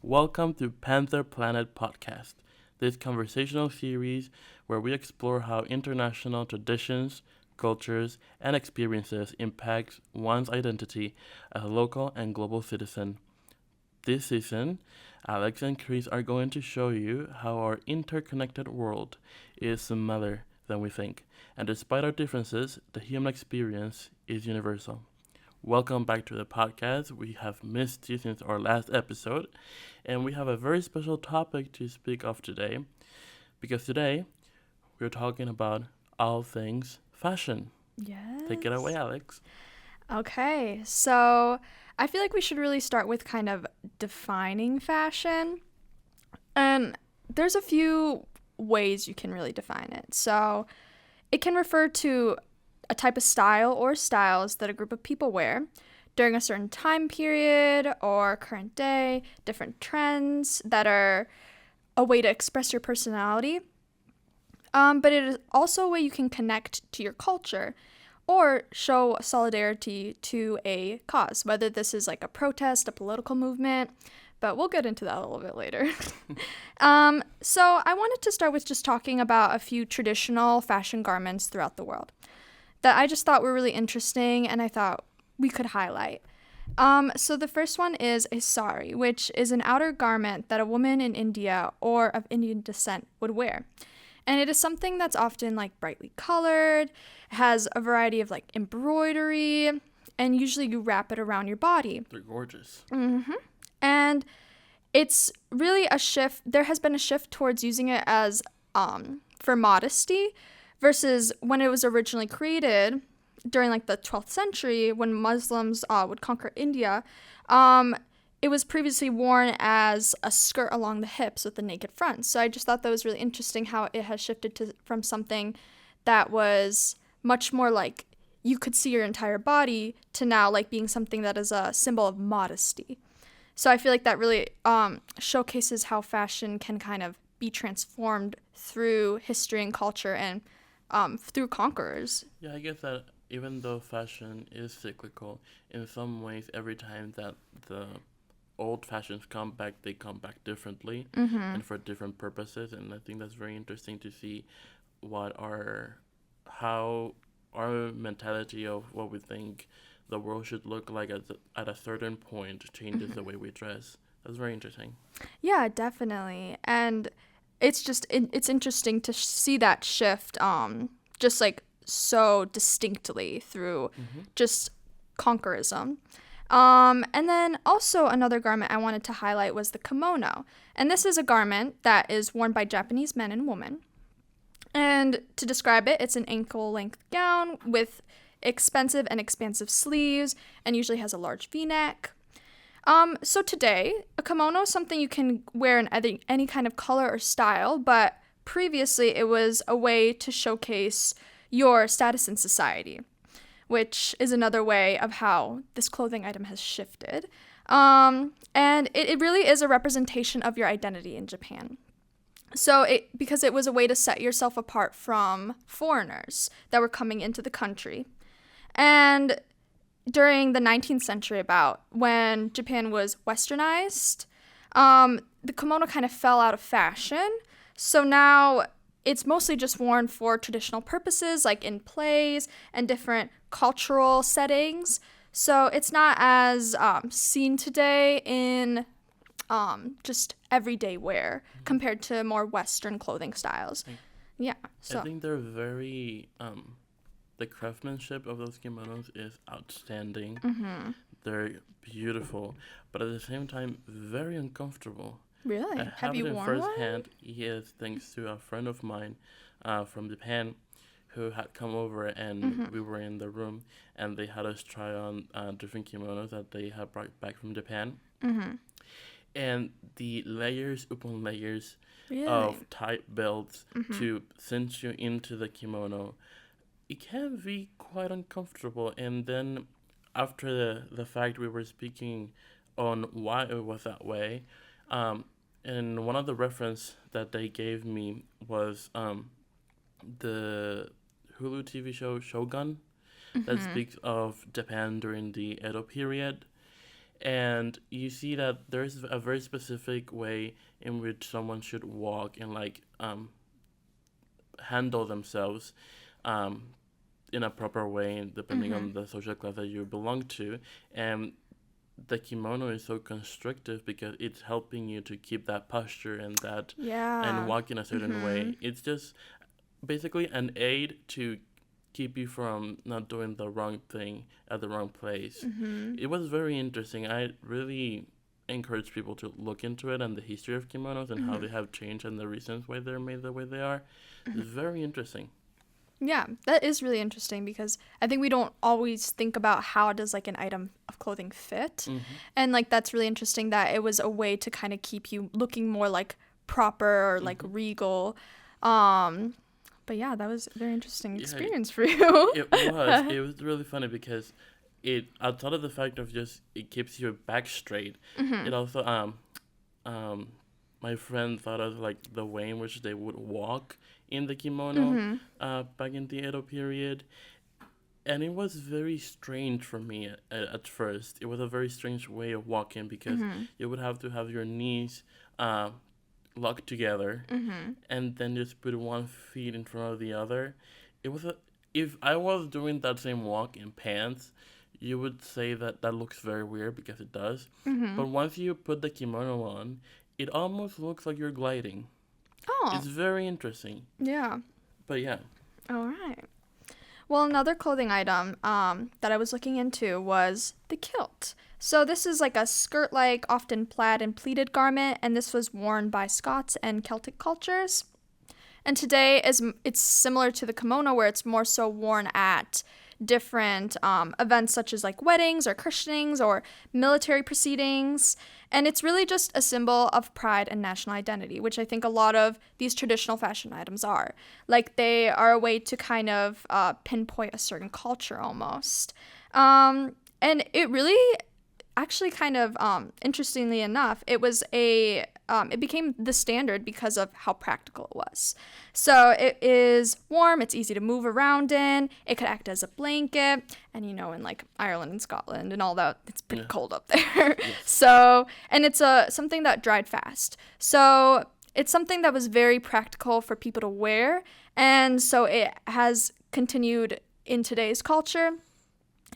Welcome to Panther Planet Podcast, this conversational series where we explore how international traditions, cultures, and experiences impact one's identity as a local and global citizen. This season, Alex and Chris are going to show you how our interconnected world is similar than we think, and despite our differences, the human experience is universal. Welcome back to the podcast. We have missed you since our last episode, and we have a very special topic to speak of today because today we're talking about all things fashion. Yes. Take it away, Alex. Okay, so I feel like we should really start with kind of defining fashion. And there's a few ways you can really define it. So it can refer to a type of style or styles that a group of people wear during a certain time period or current day, different trends that are a way to express your personality. But it is also a way you can connect to your culture or show solidarity to a cause, whether this is like a protest, a political movement, but we'll get into that a little bit later. So I wanted to start with just talking about a few traditional fashion garments throughout the world that I just thought were really interesting and I thought we could highlight. So the first one is a sari, which is an outer garment that a woman in India or of Indian descent would wear. And it is something that's often like brightly colored, has a variety of like embroidery, and usually you wrap it around your body. They're gorgeous. And it's really a shift. There has been a shift towards using it as for modesty versus when it was originally created during like the 12th century when Muslims would conquer India. It was previously worn as a skirt along the hips with the naked front. So I just thought that was really interesting how it has shifted from something that was much more like you could see your entire body to now like being something that is a symbol of modesty. So I feel like that really showcases how fashion can kind of be transformed through history and culture and through conquerors. Yeah, I guess that even though fashion is cyclical, in some ways, every time that the old fashions come back, they come back differently and for different purposes. And I think that's very interesting to see how our mentality of what we think the world should look like at a certain point changes the way we dress. That's very interesting. Yeah, definitely. And it's interesting to see that shift just like so distinctly through just conquerism. And then also another garment I wanted to highlight was the kimono. And this is a garment that is worn by Japanese men and women. And to describe it, it's an ankle-length gown with expensive and expansive sleeves and usually has a large V-neck. So today, a kimono is something you can wear in any kind of color or style, but previously it was a way to showcase your status in society, which is another way of how this clothing item has shifted. And it really is a representation of your identity in Japan. So because it was a way to set yourself apart from foreigners that were coming into the country. And during the 19th century, about when Japan was westernized, the kimono kind of fell out of fashion. So now it's mostly just worn for traditional purposes, like in plays and different cultural settings. So it's not as seen today in just everyday wear compared to more Western clothing styles. Yeah. So I think they're very the craftsmanship of those kimonos is outstanding. They're beautiful, but at the same time, very uncomfortable. really, I have have you it in worn one? firsthand. Yes, thanks to a friend of mine from Japan who had come over and we were in the room and they had us try on different kimonos that they had brought back from Japan. And the layers upon layers Really? of tight belts to cinch you into the kimono, it can be quite uncomfortable. And then after the fact we were speaking on why it was that way, and one of the reference that they gave me was the Hulu TV show Shogun that speaks of Japan during the Edo period. And you see that there's a very specific way in which someone should walk and like handle themselves um, in a proper way, depending Mm-hmm. on the social class that you belong to. And the kimono is so constrictive because it's helping you to keep that posture and that and Yeah. walk in a certain Mm-hmm. way. It's just basically an aid to keep you from not doing the wrong thing at the wrong place. Mm-hmm. It was very interesting. I really encourage people to look into it and the history of kimonos and how Mm-hmm. they have changed and the reasons why they're made the way they are. Mm-hmm. It's very interesting. Yeah, that is really interesting because I think we don't always think about how does like an item of clothing fit. Mm-hmm. And like that's really interesting that it was a way to kind of keep you looking more like proper or like Mm-hmm. regal. Um but yeah, that was a very interesting Yeah, experience for you. it was. It was really funny because it outside of the fact of just it keeps your back straight, Mm-hmm. it also um my friend thought of like the way in which they would walk in the kimono Mm-hmm. back in the Edo period. And it was very strange for me at first. It was a very strange way of walking because Mm-hmm. you would have to have your knees uh, locked together Mm-hmm. and then just put one feet in front of the other. It was a if I was doing that same walk in pants, you would say that that looks very weird because it does. Mm-hmm. But once you put the kimono on, it almost looks like you're gliding. Oh, It's very interesting. yeah. But yeah. All right. Well, another clothing item that I was looking into was the kilt. So this is like a skirt-like, often plaid and pleated garment, and this was worn by Scots and Celtic cultures. And today is it's similar to the kimono, where it's more so worn at different events such as like weddings or christenings or military proceedings. And it's really just a symbol of pride and national identity, which I think a lot of these traditional fashion items are. Like they are a way to kind of pinpoint a certain culture almost. And it really actually kind of interestingly enough, it became the standard because of how practical it was. So it is warm, it's easy to move around in, it could act as a blanket, and in like Ireland and Scotland and all that, it's pretty Yeah. cold up there. So, and it's something that dried fast. So it's something that was very practical for people to wear, and so it has continued in today's culture,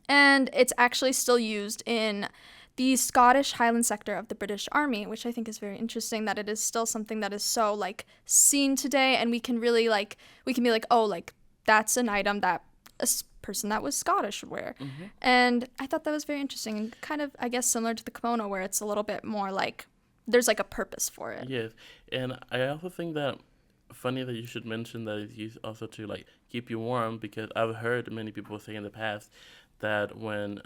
and it's actually still used in the Scottish Highland sector of the British Army, which I think is very interesting that it is still something that is so like seen today, and we can really like we can be like, oh, like that's an item that person that was Scottish would wear. Mm-hmm. And I thought that was very interesting and kind of, I guess, similar to the kimono, where it's a little bit more like there's like a purpose for it. Yes, and I also think that funny that you should mention that it's used also to like keep you warm because I've heard many people say in the past that when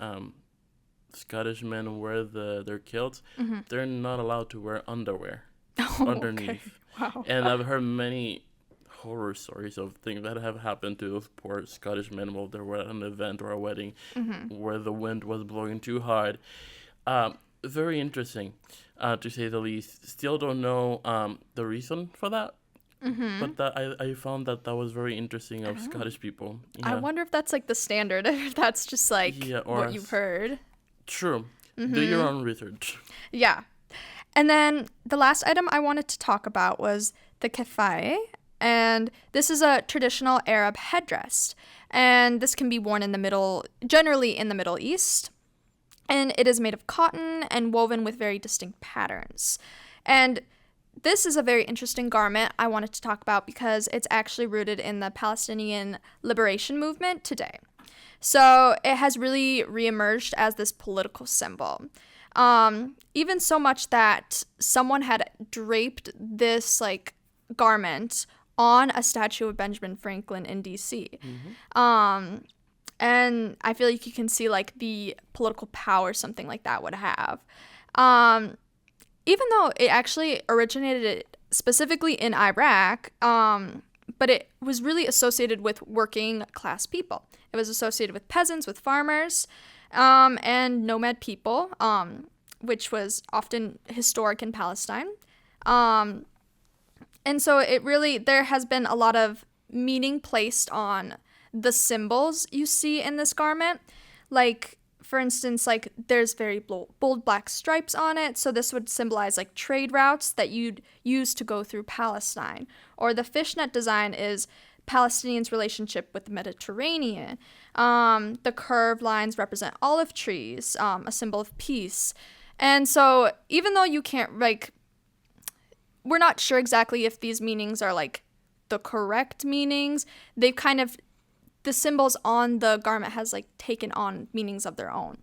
Scottish men wear their kilts, Mm-hmm. they're not allowed to wear underwear Oh, okay. underneath. Wow. And I've heard many horror stories of things that have happened to those poor Scottish men while they were at an event or a wedding Mm-hmm. where the wind was blowing too hard. Very interesting, to say the least. Still don't know the reason for that, Mm-hmm. but I found that was very interesting of Oh. Scottish people. I Yeah, wonder if that's like the standard, if that's just like yeah, or what you've heard. true. Do Mm-hmm. your own research. Yeah. And then the last item I wanted to talk about was the keffiyeh. And this is a traditional Arab headdress. And this can be worn generally in the Middle East. And it is made of cotton and woven with very distinct patterns. And this is a very interesting garment I wanted to talk about because it's actually rooted in the Palestinian liberation movement today. So it has really reemerged as this political symbol. Even so much that someone had draped this like garment on a statue of Benjamin Franklin in DC. And I feel like you can see like the political power something like that would have. Even though it actually originated specifically in Iraq, but it was really associated with working class people. It was associated with peasants, with farmers, and nomad people, which was often historic in Palestine. And so there has been a lot of meaning placed on the symbols you see in this garment. Like, for instance, like there's very bold black stripes on it. So this would symbolize like trade routes that you'd use to go through Palestine. Or the fishnet design is Palestinians' relationship with the Mediterranean. The curved lines represent olive trees, a symbol of peace. And so even though you can't, like, we're not sure exactly if these meanings are like the correct meanings, they've kind of, the symbols on the garment has like taken on meanings of their own.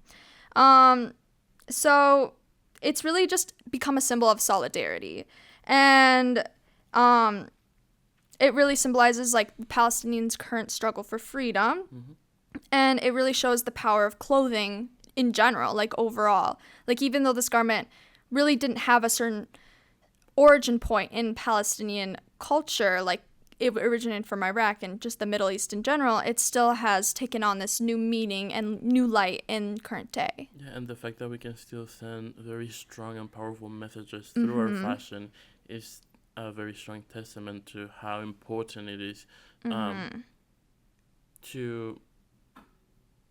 So it's really just become a symbol of solidarity. And it really symbolizes like Palestinians' current struggle for freedom. Mm-hmm. And it really shows the power of clothing in general, like overall. Like even though this garment really didn't have a certain origin point in Palestinian culture, like it originated from Iraq and just the Middle East in general, it still has taken on this new meaning and new light in current day. Yeah, and the fact that we can still send very strong and powerful messages through our fashion is a very strong testament to how important it is to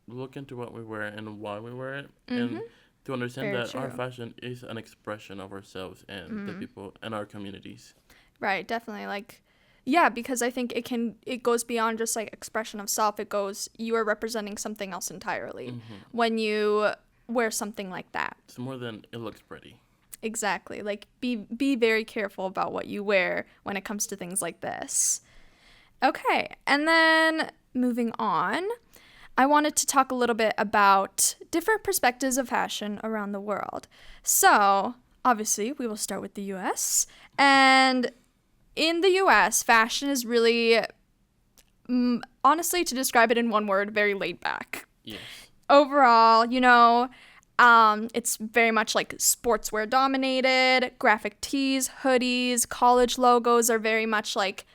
look into what we wear and why we wear it, and to understand very that true. Our fashion is an expression of ourselves and the people and our communities. Right, definitely. Like, yeah, because I think it goes beyond just like expression of self. It goes, you are representing something else entirely when you wear something like that. It's more than it looks pretty. Exactly. Like be very careful about what you wear when it comes to things like this. Okay, and then moving on, I wanted to talk a little bit about different perspectives of fashion around the world. So, obviously, we will start with the US. And in the US, fashion is really, honestly, to describe it in one word, very laid back. Yes. Overall, it's very much like sportswear dominated, graphic tees, hoodies, college logos are very much like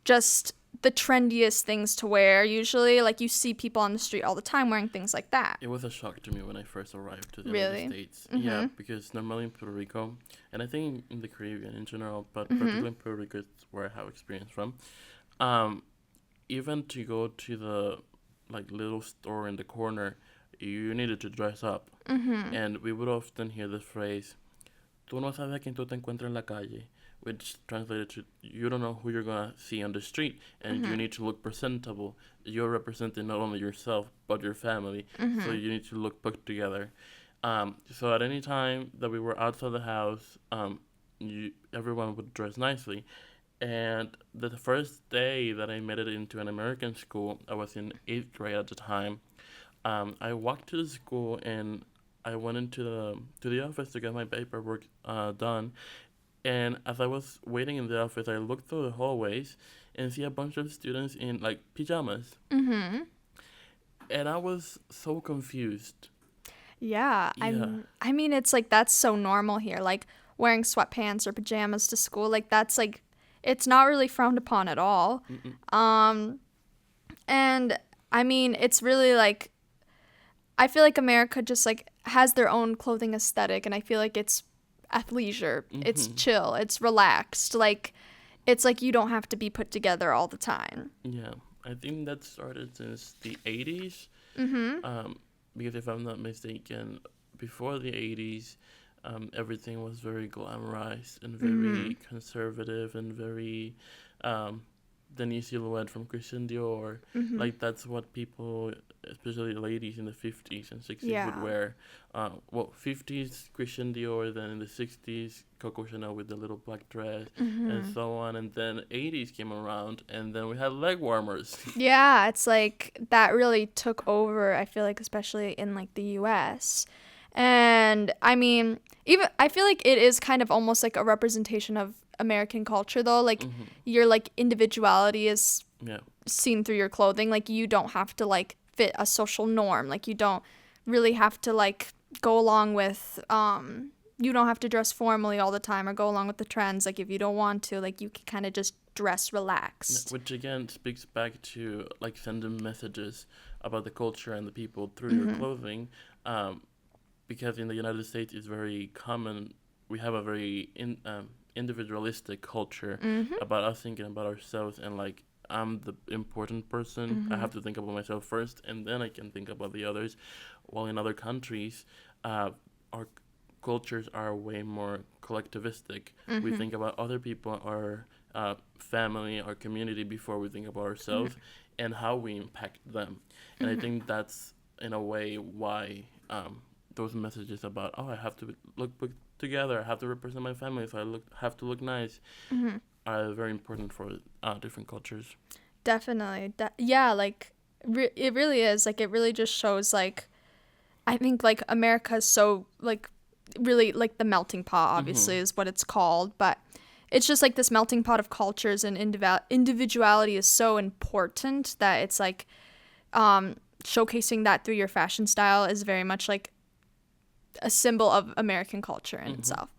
just the trendiest things to wear usually. Like you see people on the street all the time wearing things like that. It was a shock to me when I first arrived to the United States. Mm-hmm. Yeah, because normally in Puerto Rico, and I think in the Caribbean in general, but particularly in Puerto Rico, it's where I have experience from. Even to go to the like little store in the corner, you needed to dress up. And we would often hear the phrase, "Tú no sabes a quién tú te encuentras en la calle," which translated to, you don't know who you're going to see on the street, and you need to look presentable. You're representing not only yourself, but your family, so you need to look put together. So at any time that we were outside the house, everyone would dress nicely. And the first day that I made it into an American school, I was in 8th grade at the time, I walked to the school and I went into the office to get my paperwork done. And as I was waiting in the office, I looked through the hallways and see a bunch of students in like pajamas. And I was so confused. Yeah. I mean, it's like that's so normal here. Like wearing sweatpants or pajamas to school, like that's like, it's not really frowned upon at all. And I mean, it's really like, I feel like America just like has their own clothing aesthetic, and I feel like it's athleisure. It's chill. It's relaxed. Like, it's like you don't have to be put together all the time. Yeah, I think that started since the 80s. Because if I'm not mistaken, before the 80s, everything was very glamorized and very conservative and very Denise Silhouette from Christian Dior. Like that's what people, especially ladies in the 50s and 60s would wear. 50s Christian Dior, then in the 60s Coco Chanel with the little black dress and so on, and then 80s came around and then we had leg warmers. Yeah, it's like that really took over, I feel like, especially in like the US. And I mean, even I feel like it is kind of almost like a representation of American culture though, like your like individuality is seen through your clothing. Like you don't have to like fit a social norm. Like you don't really have to like go along with you don't have to dress formally all the time or go along with the trends. Like if you don't want to, like you can kind of just dress relaxed. Which again speaks back to like sending messages about the culture and the people through your clothing. Because in the United States it's very common, we have a very individualistic culture about us thinking about ourselves and like I'm the important person. I have to think about myself first, and then I can think about the others. While in other countries, our cultures are way more collectivistic. We think about other people, our family, our community before we think about ourselves and how we impact them. And I think that's in a way why those messages about, oh, I have to look put together, I have to represent my family, so have to look nice, are very important for different cultures. Definitely. Yeah, like it really is. Like it really just shows like I think like America's so like really like the melting pot obviously is what it's called, but it's just like this melting pot of cultures, and individuality is so important that it's like showcasing that through your fashion style is very much like a symbol of American culture in itself.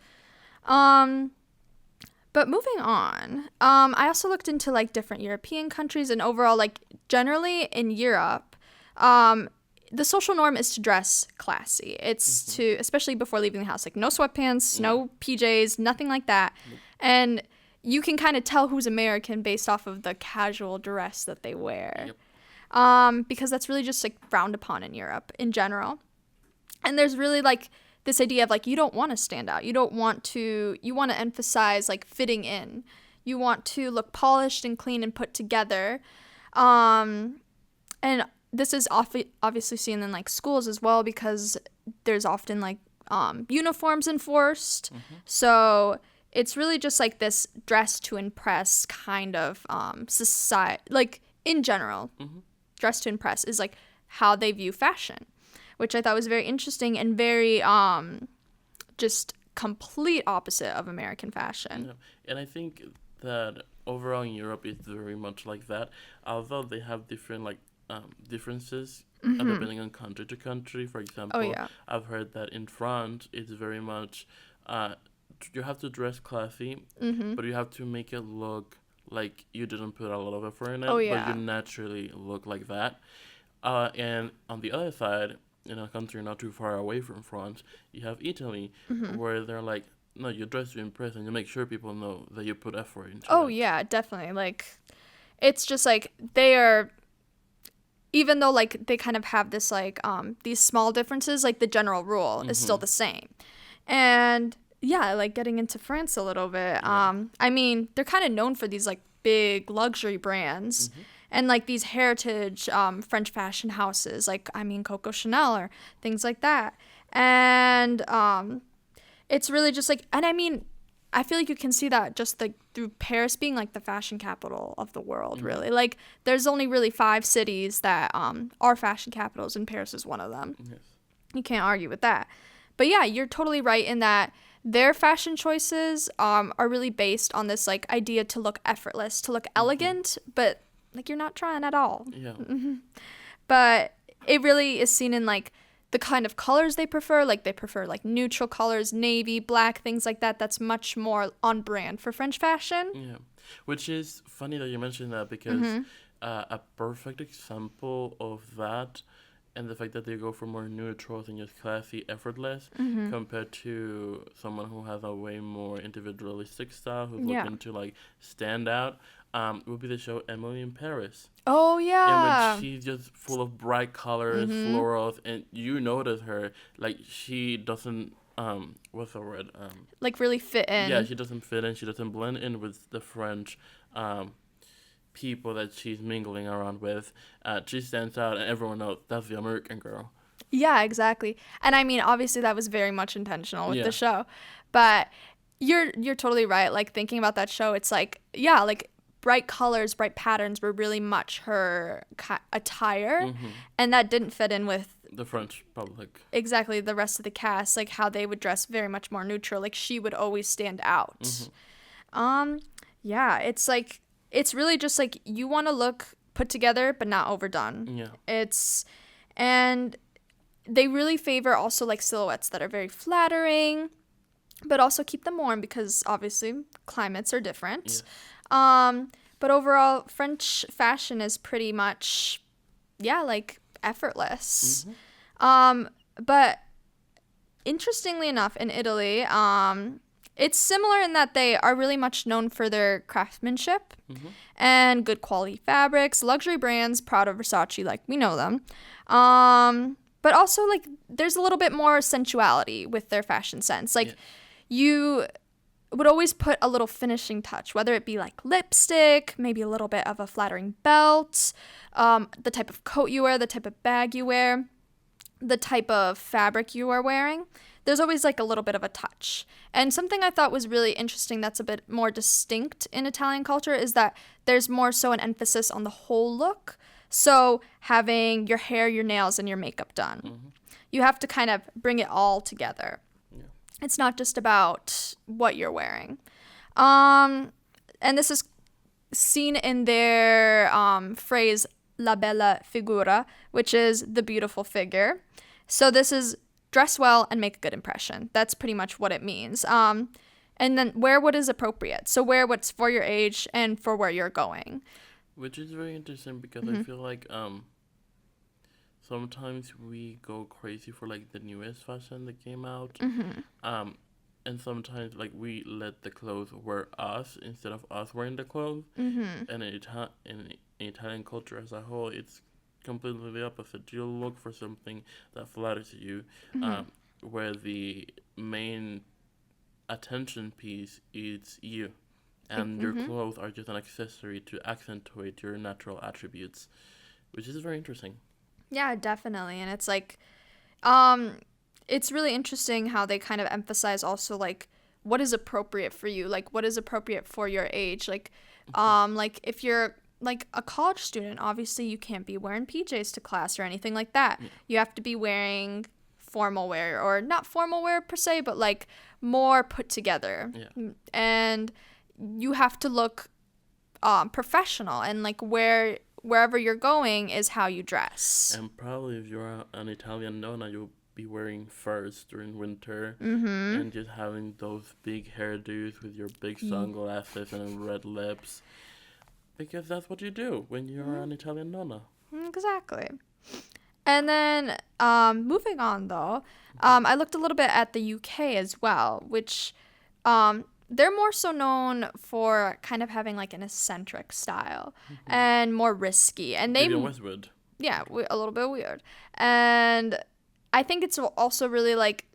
But moving on, I also looked into like different European countries, and overall, like generally in Europe, the social norm is to dress classy. It's to, especially before leaving the house, like no sweatpants, no PJs, nothing like that. And you can kind of tell who's American based off of the casual dress that they wear. Because that's really just like frowned upon in Europe in general. And there's really like this idea of like you don't want to stand out. You want to emphasize like fitting in. You want to look polished and clean and put together. And this is obviously seen in like schools as well, because there's often like uniforms enforced. So it's really just like this dress to impress kind of society, like in general. Dress to impress is like how they view fashion, which I thought was very interesting and very just complete opposite of American fashion. Yeah. And I think that overall in Europe it's very much like that, although they have different like differences depending on country to country. For example, I've heard that in France it's very much you have to dress classy, but you have to make it look like you didn't put a lot of effort in it, but you naturally look like that. And on the other side, in a country not too far away from France, you have Italy, where they're like, no, you dress to impress, and you make sure people know that you put effort into it. Oh, yeah, definitely. Like, it's just like they are, even though like they kind of have this like these small differences, like the general rule is still the same. And yeah, like getting into France a little bit. I mean, they're kind of known for these like big luxury brands and like these heritage French fashion houses, like I mean Coco Chanel or things like that. And it's really just like, and I mean, I feel like you can see that just like through Paris being like the fashion capital of the world, really. Like there's only really 5 cities that are fashion capitals, and Paris is one of them. You can't argue with that. But yeah, you're totally right in that their fashion choices are really based on this like idea to look effortless, to look elegant, but like you're not trying at all. But it really is seen in like the kind of colors they prefer. Like they prefer like neutral colors, navy, black, things like that. That's much more on brand for French fashion. Yeah, which is funny that you mentioned that, because a perfect example of that, and the fact that they go for more neutral and just classy, effortless, compared to someone who has a way more individualistic style, who's looking to like stand out, would be the show Emily in Paris. Oh, yeah. In which she's just full of bright colors, florals, and you notice her, like she doesn't, what's the word? Like really fit in. Yeah, she doesn't fit in. She doesn't blend in with the French people that she's mingling around with. She stands out, and everyone knows that's the American girl. Yeah, exactly. And I mean, obviously that was very much intentional with the show, but you're totally right. Like thinking about that show, it's like, yeah, like bright colors, bright patterns were really much her attire, and that didn't fit in with the French public. Exactly, the rest of the cast, like how they would dress very much more neutral. Like she would always stand out. Yeah, it's like, it's really just like you want to look put together but not overdone. And they really favor also like silhouettes that are very flattering, but also keep them warm because obviously climates are different. But overall, French fashion is pretty much, like effortless. But interestingly enough, in Italy, It's similar in that they are really much known for their craftsmanship and good quality fabrics, luxury brands, Prada, Versace, like we know them. But also like there's a little bit more sensuality with their fashion sense. Like you would always put a little finishing touch, whether it be like lipstick, maybe a little bit of a flattering belt, the type of coat you wear, the type of bag you wear, the type of fabric you are wearing. There's always like a little bit of a touch. And something I thought was really interesting that's a bit more distinct in Italian culture is that there's more so an emphasis on the whole look. So having your hair, your nails, and your makeup done. You have to kind of bring it all together. It's not just about what you're wearing. And this is seen in their phrase, la bella figura, which is the beautiful figure. So this is dress well and make a good impression. That's pretty much what it means. And then wear what is appropriate. So wear what's for your age and for where you're going. Which is very interesting because I feel like sometimes we go crazy for like the newest fashion that came out. And sometimes like we let the clothes wear us instead of us wearing the clothes. And in Italian culture as a whole, it's completely the opposite. You look for something that flatters you, where the main attention piece is you. And your clothes are just an accessory to accentuate your natural attributes, which is very interesting. Yeah, definitely. And it's like, it's really interesting how they kind of emphasize also like what is appropriate for you, like what is appropriate for your age. Like, like if you're like a college student, obviously you can't be wearing PJs to class or anything like that. You have to be wearing formal wear, or not formal wear per se, but like more put together. And you have to look professional, and like wherever you're going is how you dress. And probably if you're an Italian nonna, you'll be wearing furs during winter and just having those big hairdos with your big sunglasses and red lips, because that's what you do when you're an Italian nonna. Exactly. And then moving on though, I looked a little bit at the UK as well, which they're more so known for kind of having like an eccentric style and more risky. And they Westwood. Yeah, a little bit weird. And I think it's also really like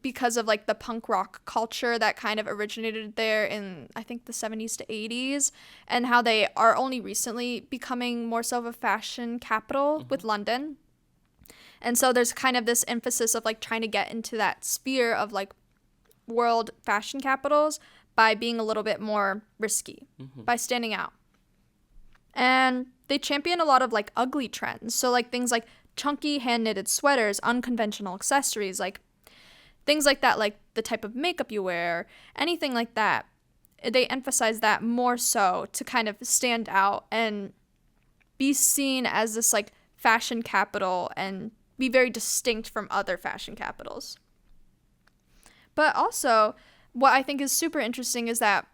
because of like the punk rock culture that kind of originated there in I think the 70s to 80s, and how they are only recently becoming more so of a fashion capital with London. And so there's kind of this emphasis of like trying to get into that sphere of like world fashion capitals by being a little bit more risky, by standing out. And they champion a lot of like ugly trends. So like things like chunky hand-knitted sweaters, unconventional accessories, like things like that, like the type of makeup you wear, anything like that. They emphasize that more so to kind of stand out and be seen as this like fashion capital and be very distinct from other fashion capitals. But also, what I think is super interesting is that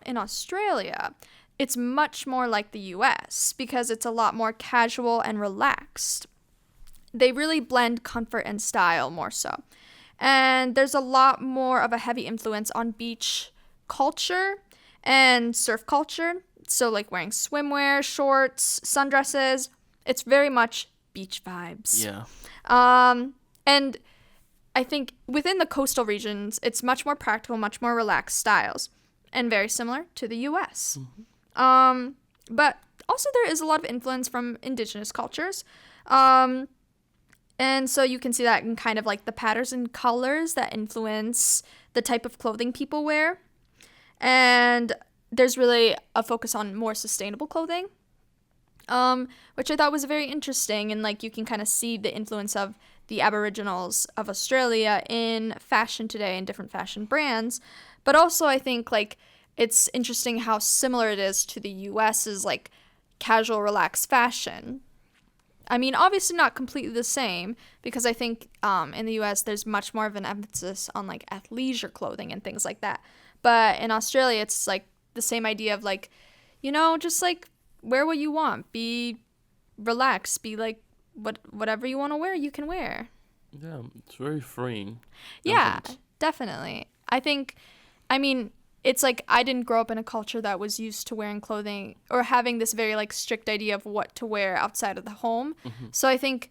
in Australia, it's much more like the US because it's a lot more casual and relaxed. They really blend comfort and style more so. And there's a lot more of a heavy influence on beach culture and surf culture. So like wearing swimwear, shorts, sundresses. It's very much beach vibes. Yeah. And I think within the coastal regions, it's much more practical, much more relaxed styles, and very similar to the US. But also there is a lot of influence from indigenous cultures. And so you can see that in kind of like the patterns and colors that influence the type of clothing people wear. And there's really a focus on more sustainable clothing, which I thought was very interesting. And like you can kind of see the influence of the Aboriginals of Australia in fashion today and different fashion brands. But also I think like it's interesting how similar it is to the US's like casual, relaxed fashion. I mean, obviously not completely the same, because I think in the US there's much more of an emphasis on like athleisure clothing and things like that. But in Australia, it's like the same idea of like, you know, just like wear what you want, be relaxed, be like whatever you want to wear, you can wear. Yeah, it's very freeing. Yeah, definitely. I think, I mean, it's like I didn't grow up in a culture that was used to wearing clothing or having this very like strict idea of what to wear outside of the home. So I think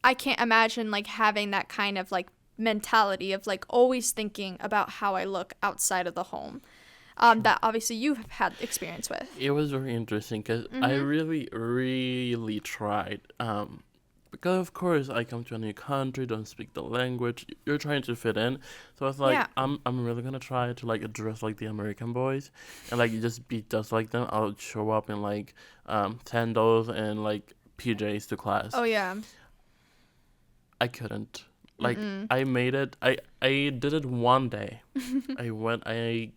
I can't imagine like having that kind of like mentality of like always thinking about how I look outside of the home. That obviously you've had experience with. It was very interesting because I really, really tried. Because of course I come to a new country, don't speak the language. You're trying to fit in, so I was like, Yeah. I'm really gonna try to like dress like the American boys, and like just be just like them. I'll show up in like sandals and like PJs to class. Oh yeah. I couldn't. Like I made it. I did it one day. I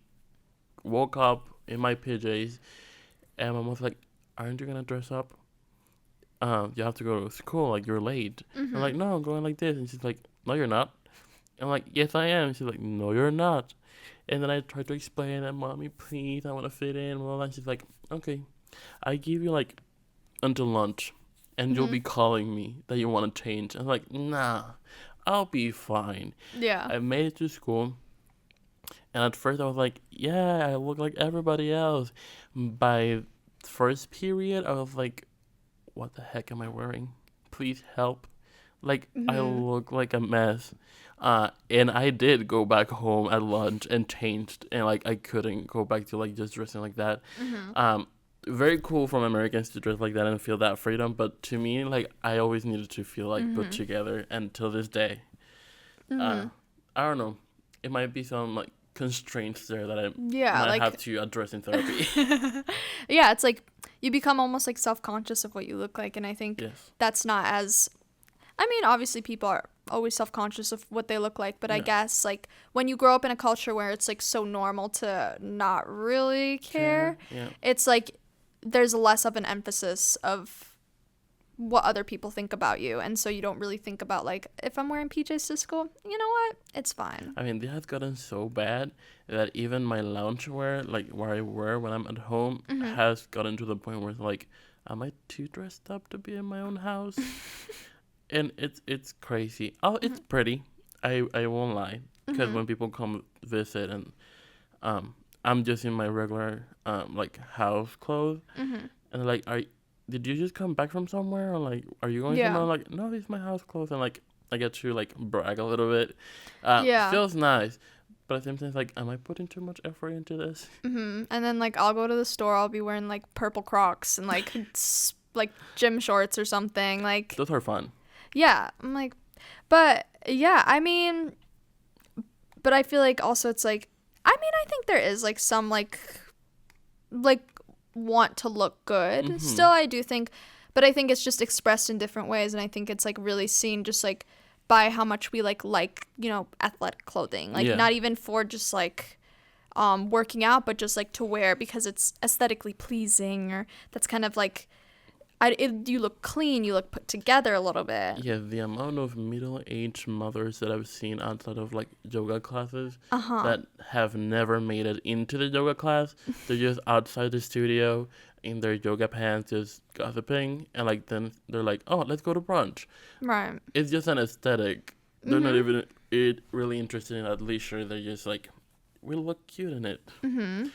woke up in my PJs, and my mom was like, "Aren't you gonna dress up? You have to go to school. Like you're late." I'm like, "No, I'm going like this," and she's like, "No, you're not." I'm like, "Yes, I am." She's like, "No, you're not." And then I tried to explain that, "Mommy, please, I want to fit in." Blah, blah, blah. And she's like, "Okay, I give you like until lunch, and you'll be calling me that you want to change." I'm like, "Nah, I'll be fine." Yeah. I made it to school. And at first I was like, yeah, I look like everybody else. By first period, I was like, what the heck am I wearing? Please help. Like, I look like a mess. And I did go back home at lunch and changed. And, like, I couldn't go back to, like, just dressing like that. Very cool from Americans to dress like that and feel that freedom. But to me, like, I always needed to feel, like, put together. And till this day, I don't know. It might be some, like, constraints there that I might like have to address in therapy. yeah, it's like you become almost like self-conscious of what you look like, and I think Yes. that's not as, I mean, obviously people are always self-conscious of what they look like, but I Yeah. guess like when you grow up in a culture where it's like so normal to not really care, Yeah. it's like there's less of an emphasis of what other people think about you, and so you don't really think about like, if I'm wearing PJs to school, you know what, it's fine. I mean, it has gotten so bad that even my loungewear, like where I wear when I'm at home, has gotten to the point where it's like, am I too dressed up to be in my own house? And it's crazy. Oh, it's pretty. I won't lie, because when people come visit and I'm just in my regular like house clothes, and they're like, did you just come back from somewhere, or like, are you going somewhere? I'm like, no, these are my house clothes, and like I get to like brag a little bit. Feels nice, but at the same time, it's like, am I putting too much effort into this? And then like I'll go to the store, I'll be wearing like purple Crocs and like like gym shorts or something, like Those are fun. yeah, I'm like, but yeah, I mean, but I feel like also it's like, I mean, I think there is like some like want to look good still, I do think, but I think it's just expressed in different ways, and I think it's like really seen just like by how much we like you know, athletic clothing, like not even for just like working out, but just like to wear because it's aesthetically pleasing, or that's kind of like you look clean, you look put together a little bit. Yeah, the amount of middle-aged mothers that I've seen outside of like yoga classes that have never made it into the yoga class. They're just outside the studio in their yoga pants, just gossiping, and like then they're like, "Oh, let's go to brunch." Right. It's just an aesthetic. They're not even really interested in that leisure. They're just like, "We look cute in it," and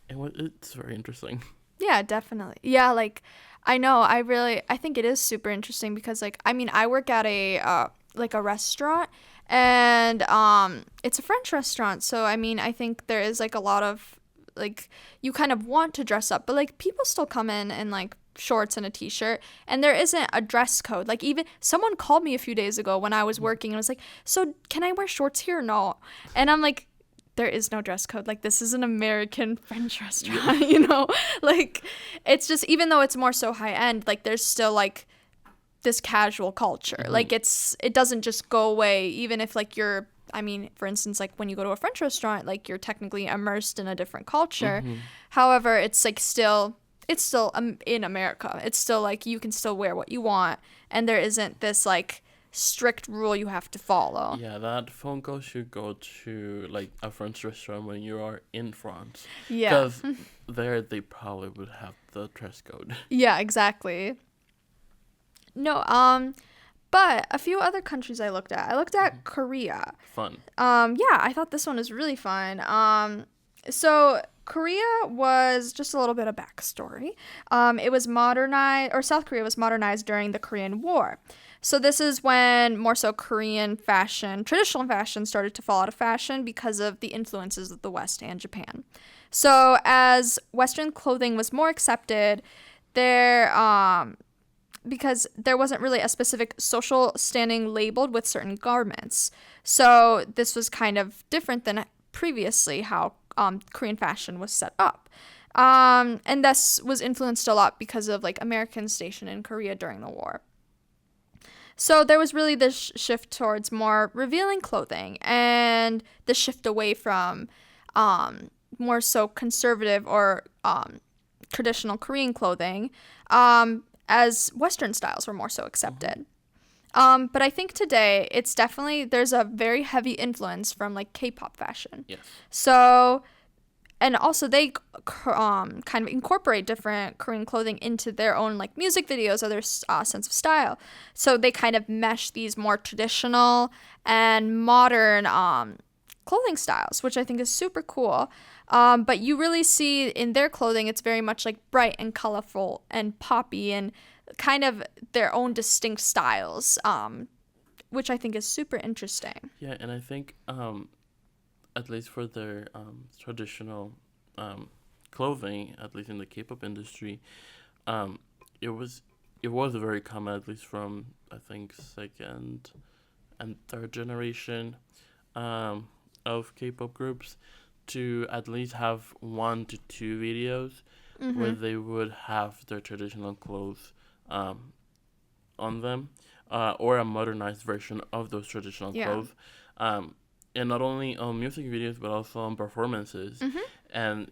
it's very interesting. Yeah, definitely. Yeah, like I know, I think it is super interesting because like, I mean, I work at a like a restaurant, and it's a French restaurant, so I mean, I think there is like a lot of like, you kind of want to dress up, but like people still come in like shorts and a t-shirt, and there isn't a dress code. Like, even someone called me a few days ago when I was working and was like, so can I wear shorts here or no? And I'm like, there is no dress code. Like, this is an American French restaurant, you know? Like, it's just, even though it's more so high end, like there's still like this casual culture. Like, it doesn't just go away, even if like you're, I mean, for instance, like when you go to a French restaurant, like you're technically immersed in a different culture. However, it's like it's still in America. It's still like you can still wear what you want, and there isn't this like strict rule you have to follow. Yeah, that phone call should go to like a French restaurant when you are in France. Yeah. Because there they probably would have the dress code. Yeah, exactly. No, But a few other countries I looked at Korea. Fun. Yeah, I thought this one was really fun. So Korea was just a little bit of backstory. It was modernized, or South Korea was modernized during the Korean War. So this is when more so Korean fashion, traditional fashion, started to fall out of fashion because of the influences of the West and Japan. So as Western clothing was more accepted, because there wasn't really a specific social standing labeled with certain garments. So this was kind of different than previously how Korean fashion was set up. And this was influenced a lot because of like Americans stationed in Korea during the war. So there was really this shift towards more revealing clothing and the shift away from more so conservative or traditional Korean clothing as Western styles were more so accepted. But I think today it's definitely, there's a very heavy influence from like K-pop fashion. Yes. So, and also they kind of incorporate different Korean clothing into their own like music videos or their sense of style. So they kind of mesh these more traditional and modern clothing styles, which I think is super cool. But you really see in their clothing, it's very much like bright and colorful and poppy and kind of their own distinct styles, which I think is super interesting. Yeah, and I think at least for their traditional clothing, at least in the K-pop industry, it was very common, at least from I think second and third generation of K-pop groups, to at least have 1 to 2 videos where they would have their traditional clothes on them, or a modernized version of those traditional clothes. And not only on music videos, but also on performances. And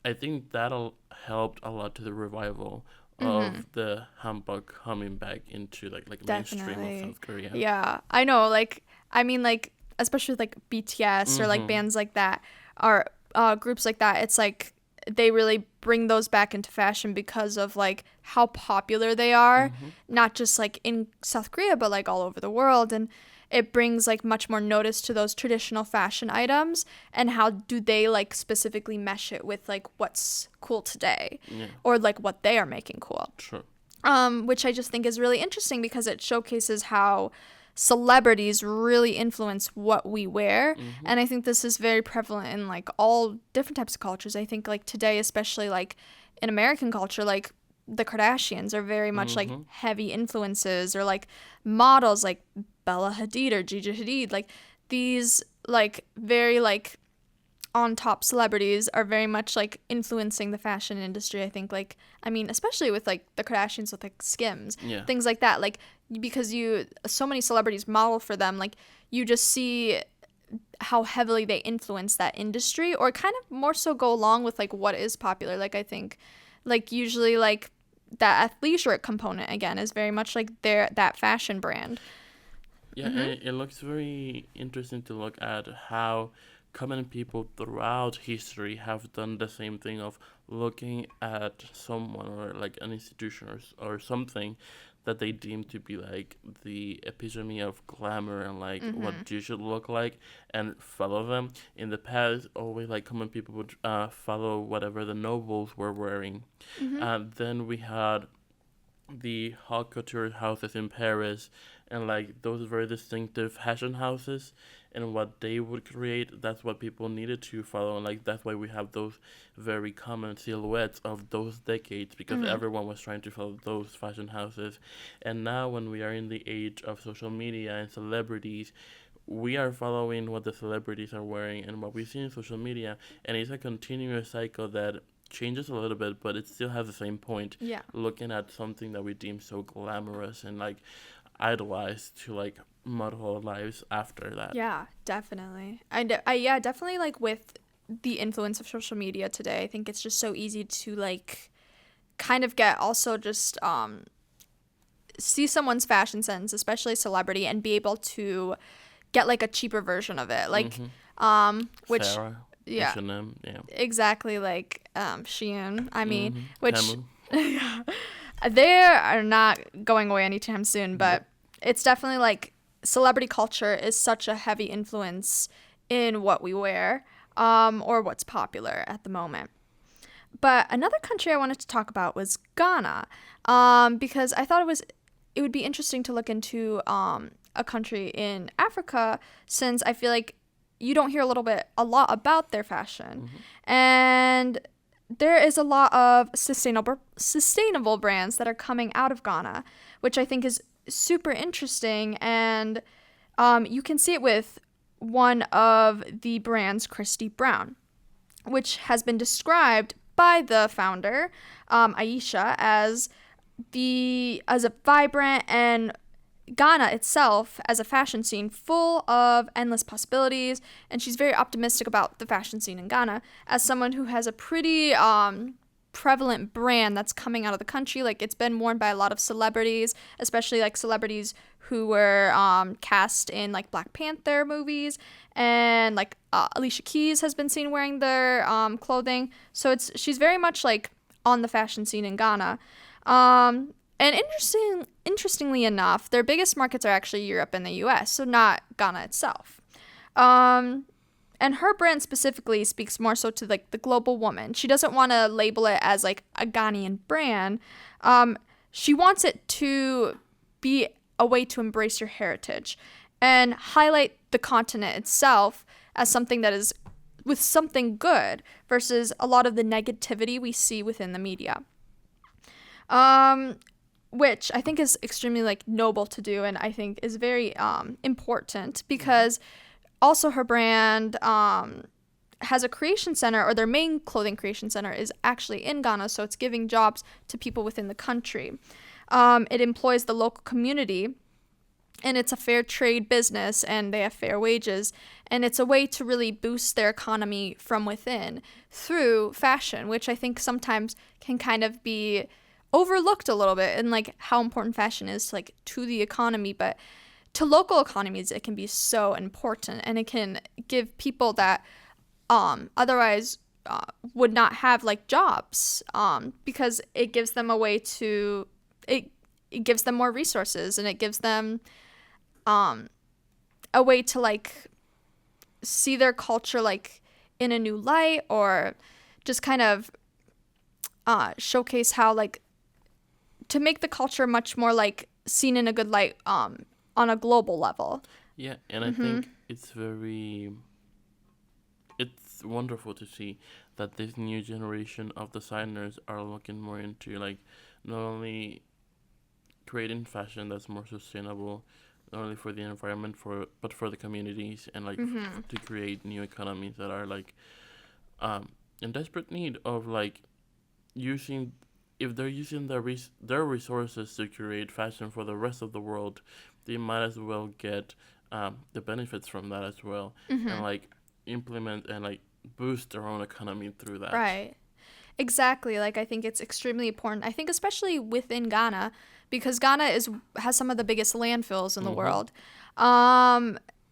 I think that'll helped a lot to the revival of the hanbok coming back into like mainstream of South Korea. Yeah, I know. Like, I mean, like, especially with, like BTS or like bands like that or groups like that, it's like they really bring those back into fashion because of like how popular they are, not just like in South Korea, but like all over the world. And it brings like much more notice to those traditional fashion items and how do they like specifically mesh it with like what's cool today or like what they are making cool. Sure. Which I just think is really interesting because it showcases how celebrities really influence what we wear. And I think this is very prevalent in like all different types of cultures. I think like today, especially like in American culture, like the Kardashians are very much like heavy influences, or like models like Bella Hadid or Gigi Hadid. Like these like very like on top celebrities are very much like influencing the fashion industry. I think like, I mean, especially with like the Kardashians with like Skims, things like that, like because so many celebrities model for them, like you just see how heavily they influence that industry or kind of more so go along with like what is popular. Like I think like usually like that athleisure component again is very much like that fashion brand. Yeah, and it looks very interesting to look at how common people throughout history have done the same thing of looking at someone or like an institution or something that they deem to be like the epitome of glamour and like what you should look like and follow them. In the past, always like common people would follow whatever the nobles were wearing. Then we had the haute couture houses in Paris and like those very distinctive fashion houses, and what they would create, that's what people needed to follow, and like that's why we have those very common silhouettes of those decades, because everyone was trying to follow those fashion houses. And now when we are in the age of social media and celebrities, we are following what the celebrities are wearing and what we see in social media, and it's a continuous cycle that changes a little bit, but it still has the same point. Looking at something that we deem so glamorous and like idolized to like model our lives after that. Yeah, definitely. I definitely like with the influence of social media today, I think it's just so easy to like kind of get also just see someone's fashion sense, especially celebrity, and be able to get like a cheaper version of it. Like which Sarah, H&M, exactly, like Shein, I mean, which they are not going away anytime soon, but It's definitely like celebrity culture is such a heavy influence in what we wear, or what's popular at the moment. But another country I wanted to talk about was Ghana, because I thought it would be interesting to look into a country in Africa, since I feel like you don't hear a lot about their fashion, and there is a lot of sustainable brands that are coming out of Ghana, which I think is super interesting, and you can see it with one of the brands, Christy Brown, which has been described by the founder, Aisha, as a vibrant, and Ghana itself as a fashion scene full of endless possibilities. And she's very optimistic about the fashion scene in Ghana as someone who has a pretty prevalent brand that's coming out of the country. Like, it's been worn by a lot of celebrities, especially like celebrities who were cast in like Black Panther movies, and like Alicia Keys has been seen wearing their clothing. So she's very much like on the fashion scene in Ghana. And interestingly enough, their biggest markets are actually Europe and the US, so not Ghana itself. And her brand specifically speaks more so to like the global woman. She doesn't want to label it as like a Ghanaian brand. She wants it to be a way to embrace your heritage and highlight the continent itself as something that is with something good versus a lot of the negativity we see within the media. Which I think is extremely like noble to do, and I think is very important, because also her brand has a creation center, or their main clothing creation center is actually in Ghana, so it's giving jobs to people within the country. It employs the local community, and it's a fair trade business, and they have fair wages, and it's a way to really boost their economy from within through fashion, which I think sometimes can kind of be overlooked a little bit, and like how important fashion is like to the economy, but to local economies it can be so important, and it can give people that otherwise would not have like jobs, because it gives them a way to it gives them more resources, and it gives them a way to like see their culture like in a new light, or just kind of showcase how like to make the culture much more like seen in a good light on a global level. Yeah, and I think it's wonderful to see that this new generation of designers are looking more into like not only creating fashion that's more sustainable, not only for the environment but for the communities, and like to create new economies that are like in desperate need of like using. If they're using their resources to create fashion for the rest of the world, they might as well get the benefits from that as well, and like implement and like boost their own economy through that. Right. Exactly. Like, I think it's extremely important. I think especially within Ghana, because Ghana has some of the biggest landfills in the world.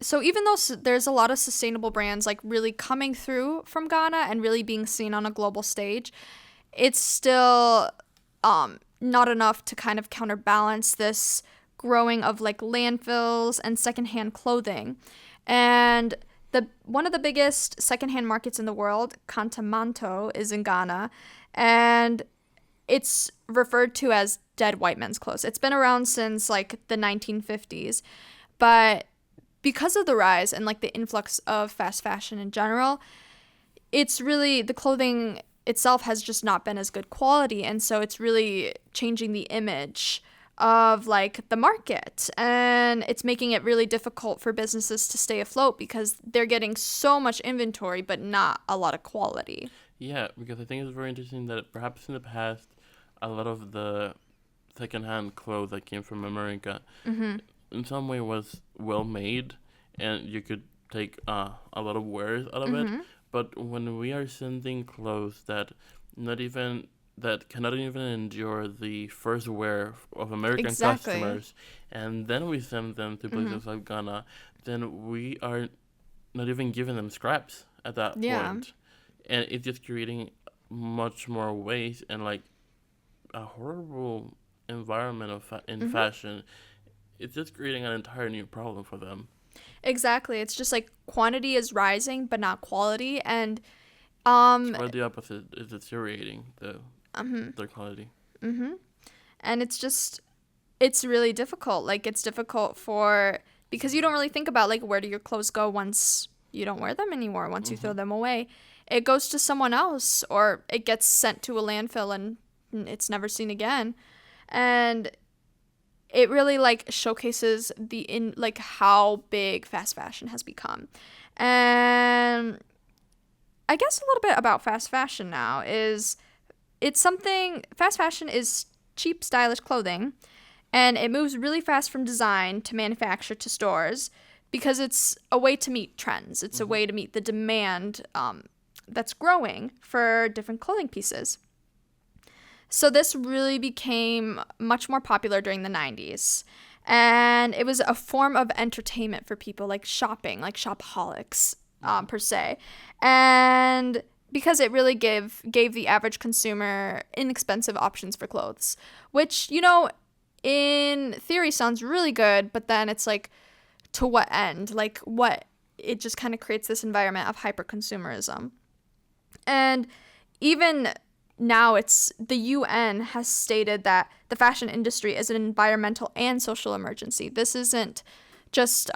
So even though there's a lot of sustainable brands like really coming through from Ghana and really being seen on a global stage, it's still not enough to kind of counterbalance this growing of like landfills and secondhand clothing. And one of the biggest secondhand markets in the world, Kantamanto, is in Ghana, and it's referred to as dead white men's clothes. It's been around since like the 1950s, but because of the rise and like the influx of fast fashion in general, it's really the clothing itself has just not been as good quality, and so it's really changing the image of like the market, and it's making it really difficult for businesses to stay afloat because they're getting so much inventory but not a lot of quality. Yeah, because I think it's very interesting that perhaps in the past a lot of the secondhand clothes that came from America in some way was well made, and you could take a lot of wears out of it. But when we are sending clothes that cannot even endure the first wear of American customers, and then we send them to places like Ghana, then we are not even giving them scraps at that point. And it's just creating much more waste and like a horrible environment in fashion. it's just creating an entire new problem for them. Exactly. It's just like quantity is rising, but not quality. And Or the opposite is deteriorating their quality. and it's really difficult. Like, it's difficult because you don't really think about, like, where do your clothes go once you don't wear them anymore, once you throw them away. It goes to someone else, or it gets sent to a landfill and it's never seen again. And it really, like, showcases how big fast fashion has become. And I guess a little bit about fast fashion now is fast fashion is cheap, stylish clothing, and it moves really fast from design to manufacture to stores because it's a way to meet trends. It's a way to meet the demand that's growing for different clothing pieces. So this really became much more popular during the 90s. And it was a form of entertainment for people, like shopping, like shopaholics, per se. And because it really gave the average consumer inexpensive options for clothes, which, in theory sounds really good, but then it's like, to what end? Like, it just kind of creates this environment of hyper-consumerism. And even now, the UN has stated that the fashion industry is an environmental and social emergency. This isn't just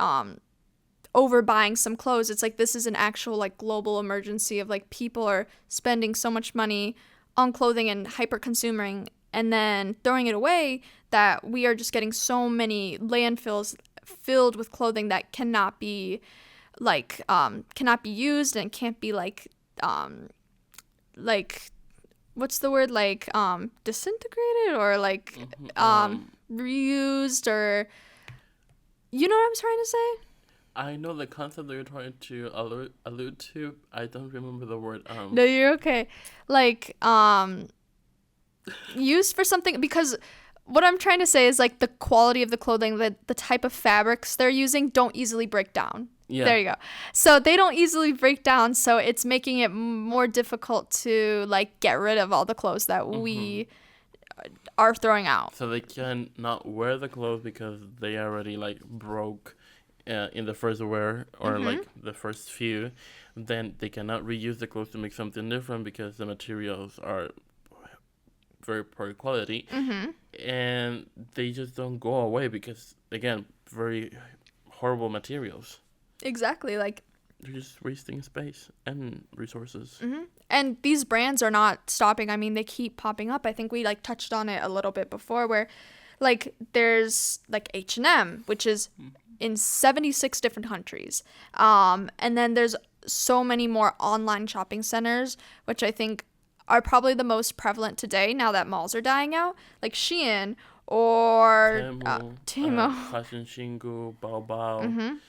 overbuying some clothes. It's like, this is an actual, like, global emergency of, like, people are spending so much money on clothing and hyper-consuming and then throwing it away, that we are just getting so many landfills filled with clothing that cannot be used and can't be what's the word, disintegrated or reused, or you know what I'm trying to say? I know the concept that you're trying to allude to. I don't remember the word. No, you're okay. Used for something, because what I'm trying to say is, like, the quality of the clothing, the type of fabrics they're using don't easily break down. Yeah. There you go. So they don't easily break down, so it's making it more difficult to, like, get rid of all the clothes that we are throwing out. So they can not wear the clothes because they already, like, broke in the first wear, or like the first few. Then they cannot reuse the clothes to make something different because the materials are very poor quality, and they just don't go away because, again, very horrible materials. Exactly. Like, they're just wasting space and resources. And these brands are not stopping. I mean, they keep popping up. I think we, like, touched on it a little bit before, where, like, there's, like, H&M, which is in 76 different countries, and then there's so many more online shopping centers, which I think are probably the most prevalent today now that malls are dying out, like Shein or Temu. Fashion Shingu, Baobao.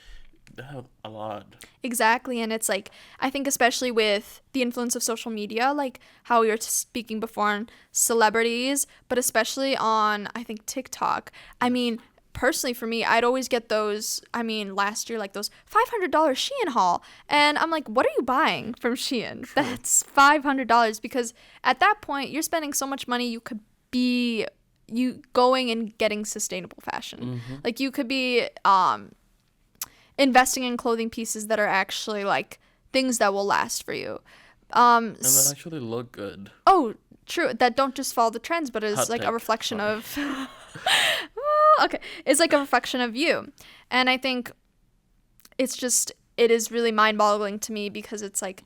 They have a lot. Exactly. And it's like, I think especially with the influence of social media, like how we were speaking before on celebrities, but especially on, I think, TikTok. I mean, personally for me, I'd always get those, last year, like those $500 Shein haul. And I'm like, what are you buying from Shein? True. That's $500, because at that point, you're spending so much money, you could be going and getting sustainable fashion. Like, you could be investing in clothing pieces that are actually, like, things that will last for you. And that actually look good. Oh, true. That don't just follow the trends, but is like a reflection of... okay. It's like a reflection of you. And I think it is really mind-boggling to me, because it's like,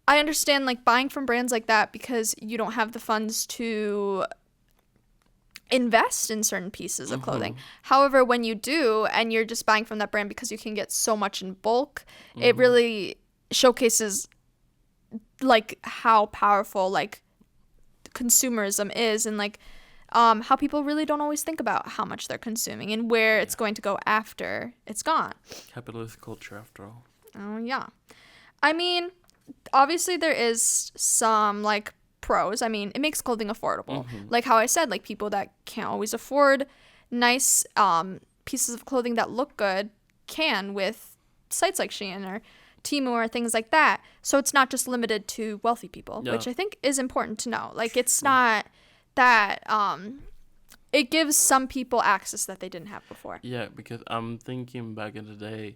I understand, like, buying from brands like that because you don't have the funds to invest in certain pieces of clothing. However, when you do, and you're just buying from that brand because you can get so much in bulk, it really showcases, like, how powerful, like, consumerism is, and, like, how people really don't always think about how much they're consuming and where it's going to go after it's gone. Capitalist culture, after all. Oh, yeah. I mean, obviously there is some, like, pros. I mean, it makes clothing affordable. Like how I said, like, people that can't always afford nice pieces of clothing that look good can with sites like Shein or Temu or things like that. So it's not just limited to wealthy people, which I think is important to know. Like, it's not that it gives some people access that they didn't have before. Yeah, because I'm thinking back in the day,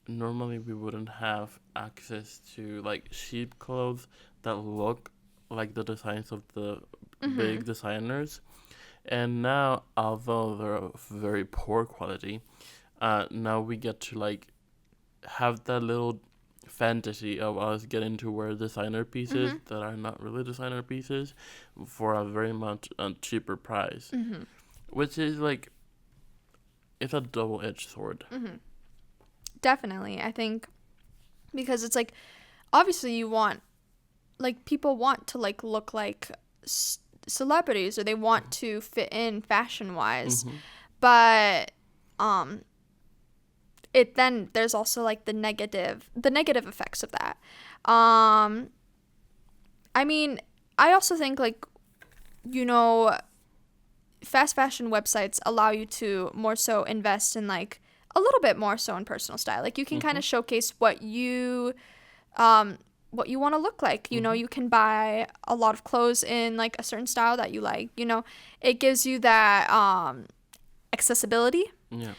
normally we wouldn't have access to like cheap clothes that look like the designs of the big designers. And now, although they're of very poor quality, now we get to like have that little fantasy of us getting to wear designer pieces that are not really designer pieces for a very much cheaper price, which is like it's a double-edged sword. Definitely, I think, because it's like obviously you want, like, people want to like look like celebrities, or they want to fit in fashion wise, but it then there's also like the negative effects of that. I mean, I also think, like, you know, fast fashion websites allow you to more so invest in like a little bit more so in personal style. Like, you can kind of showcase what you want to look like. You know, you can buy a lot of clothes in like a certain style that you like. You know, it gives you that accessibility. Yeah.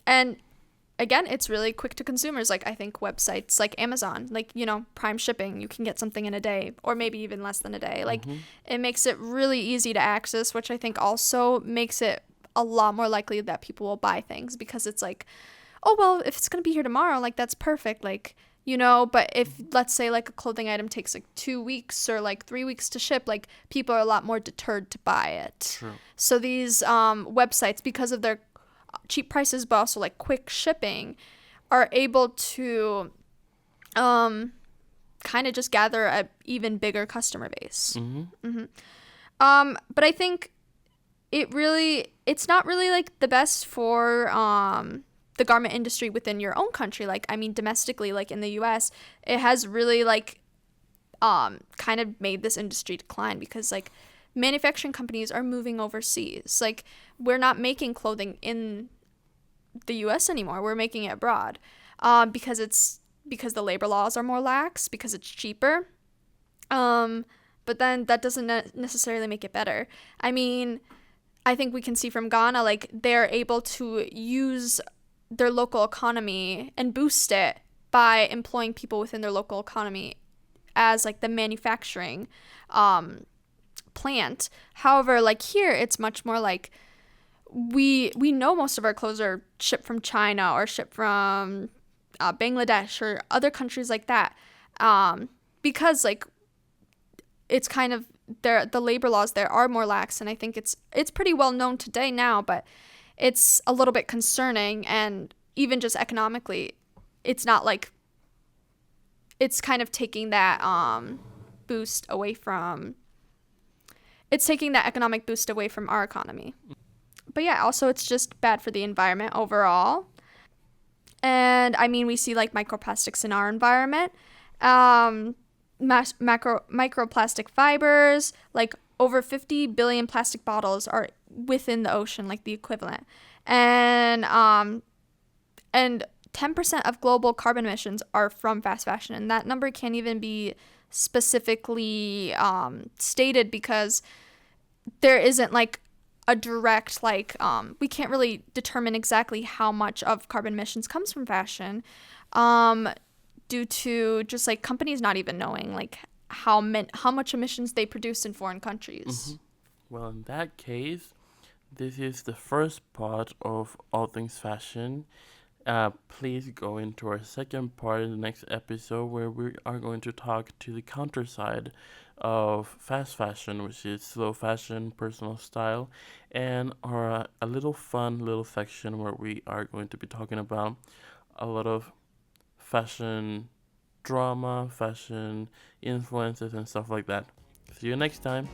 And again, it's really quick to consumers. Like, I think websites like Amazon, like, you know, Prime shipping, you can get something in a day, or maybe even less than a day. Like, it makes it really easy to access, which I think also makes it a lot more likely that people will buy things, because it's like, oh, well, if it's going to be here tomorrow, like, that's perfect. Like, you know, but if, let's say, like, a clothing item takes like 2 weeks or like 3 weeks to ship, like, people are a lot more deterred to buy it. True. So these websites, because of their cheap prices but also like quick shipping, are able to kind of just gather a even bigger customer base. But I think it's not really like the best for the garment industry within your own country. Like, I mean, domestically, like in the US, it has really like kind of made this industry decline, because like manufacturing companies are moving overseas. Like, we're not making clothing in the US anymore. We're making it abroad, because the labor laws are more lax, because it's cheaper. But then that doesn't necessarily make it better. I mean, I think we can see from Ghana, like, they're able to use their local economy and boost it by employing people within their local economy as like the manufacturing plant. However, like here, it's much more like we know most of our clothes are shipped from China or shipped from Bangladesh or other countries like that, because like it's kind of the labor laws there are more lax, and I think it's pretty well known today now, but it's a little bit concerning. And even just economically, it's not like, it's kind of taking that boost away from, it's taking that economic boost away from our economy. But yeah, also it's just bad for the environment overall. And I mean, we see like microplastics in our environment, microplastic fibers, like over 50 billion plastic bottles are within the ocean, like the equivalent. And 10% of global carbon emissions are from fast fashion, and that number can't even be specifically stated, because there isn't like a direct like we can't really determine exactly how much of carbon emissions comes from fashion, due to just like companies not even knowing like how much emissions they produce in foreign countries. Well, in that case, this is the first part of All Things Fashion. Please go into our second part in the next episode, where we are going to talk to the counter side of fast fashion, which is slow fashion, personal style, and a little fun little section where we are going to be talking about a lot of fashion drama, fashion influences, and stuff like that. See you next time.